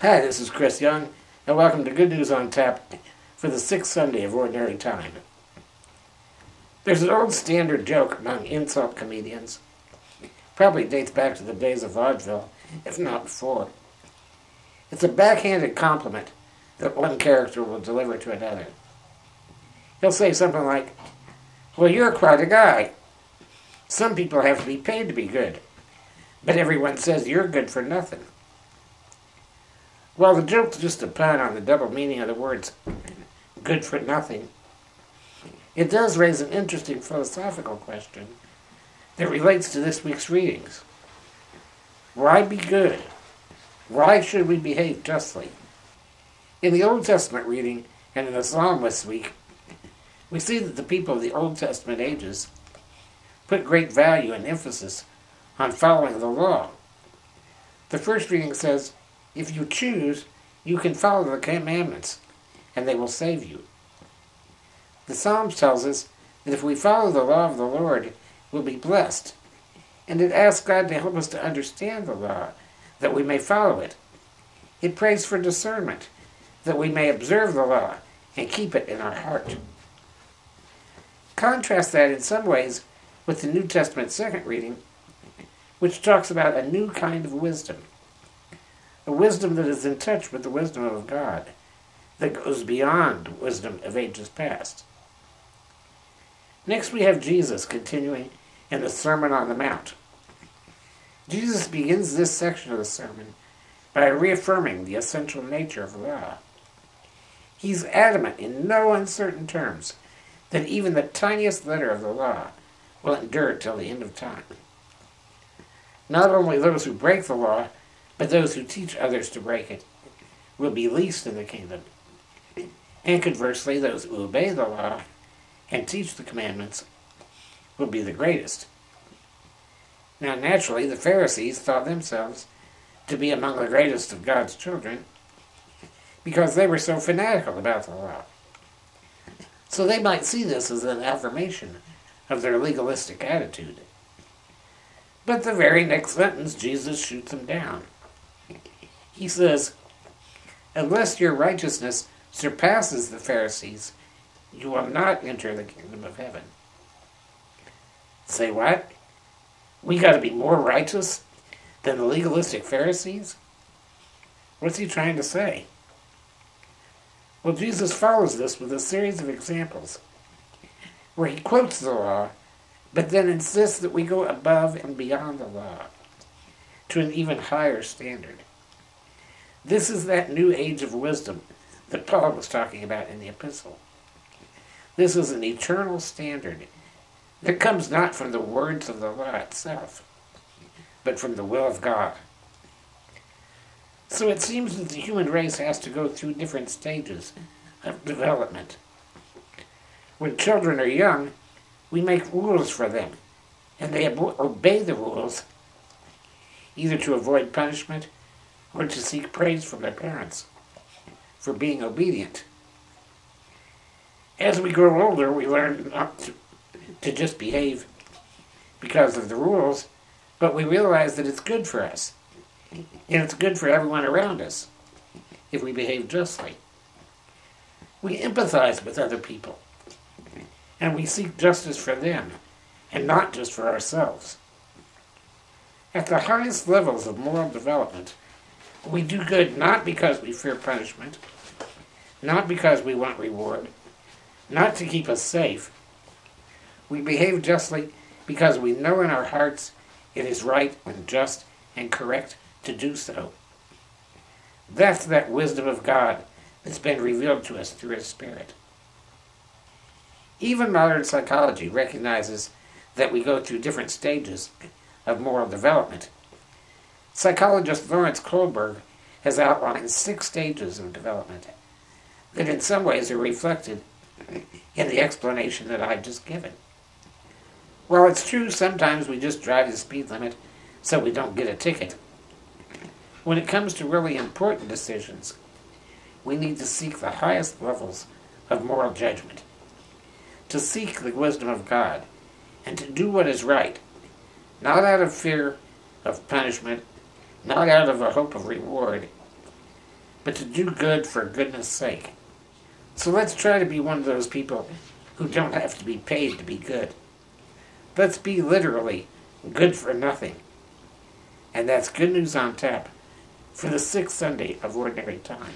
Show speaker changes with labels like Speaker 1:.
Speaker 1: Hi, this is Chris Young, and welcome to Good News on Tap for the 6th Sunday of Ordinary Time. There's an old standard joke among insult comedians. Probably dates back to the days of vaudeville, if not before. It's a backhanded compliment that one character will deliver to another. He'll say something like, "Well, you're quite a guy. Some people have to be paid to be good, but everyone says you're good for nothing." While the joke's just a pun on the double meaning of the words good for nothing, it does raise an interesting philosophical question that relates to this week's readings. Why be good? Why should we behave justly? In the Old Testament reading and in the Psalm this week, we see that the people of the Old Testament ages put great value and emphasis on following the law. The first reading says, "If you choose, you can follow the commandments, and they will save you." The Psalms tells us that if we follow the law of the Lord, we'll be blessed. And it asks God to help us to understand the law, that we may follow it. It prays for discernment, that we may observe the law and keep it in our heart. Contrast that in some ways with the New Testament second reading, which talks about a new kind of wisdom. A wisdom that is in touch with the wisdom of God, that goes beyond wisdom of ages past. Next we have Jesus continuing in the Sermon on the Mount. Jesus begins this section of the sermon by reaffirming the essential nature of law. He's adamant in no uncertain terms that even the tiniest letter of the law will endure till the end of time. Not only those who break the law, but those who teach others to break it will be least in the kingdom. And conversely, those who obey the law and teach the commandments will be the greatest. Now, naturally, the Pharisees thought themselves to be among the greatest of God's children because they were so fanatical about the law. So they might see this as an affirmation of their legalistic attitude. But the very next sentence, Jesus shoots them down. He says, "Unless your righteousness surpasses the Pharisees, you will not enter the kingdom of heaven." Say what? We got to be more righteous than the legalistic Pharisees? What's he trying to say? Well, Jesus follows this with a series of examples where he quotes the law, but then insists that we go above and beyond the law to an even higher standard. This is that new age of wisdom that Paul was talking about in the epistle. This is an eternal standard that comes not from the words of the law itself, but from the will of God. So it seems that the human race has to go through different stages of development. When children are young, we make rules for them, and they obey the rules either to avoid punishment or to seek praise from their parents for being obedient. As we grow older, we learn not to just behave because of the rules, but we realize that it's good for us, and it's good for everyone around us if we behave justly. We empathize with other people, and we seek justice for them, and not just for ourselves. At the highest levels of moral development, we do good not because we fear punishment, not because we want reward, not to keep us safe. We behave justly because we know in our hearts it is right and just and correct to do so. That's that wisdom of God that's been revealed to us through His Spirit. Even modern psychology recognizes that we go through different stages of moral development. Psychologist Lawrence Kohlberg has outlined 6 stages of development that in some ways are reflected in the explanation that I've just given. While it's true sometimes we just drive the speed limit so we don't get a ticket, when it comes to really important decisions, we need to seek the highest levels of moral judgment, to seek the wisdom of God, and to do what is right, not out of fear of punishment, not out of a hope of reward, but to do good for goodness sake. So let's try to be one of those people who don't have to be paid to be good. Let's be literally good for nothing. And that's Good News on Tap for the 6th Sunday of Ordinary Time.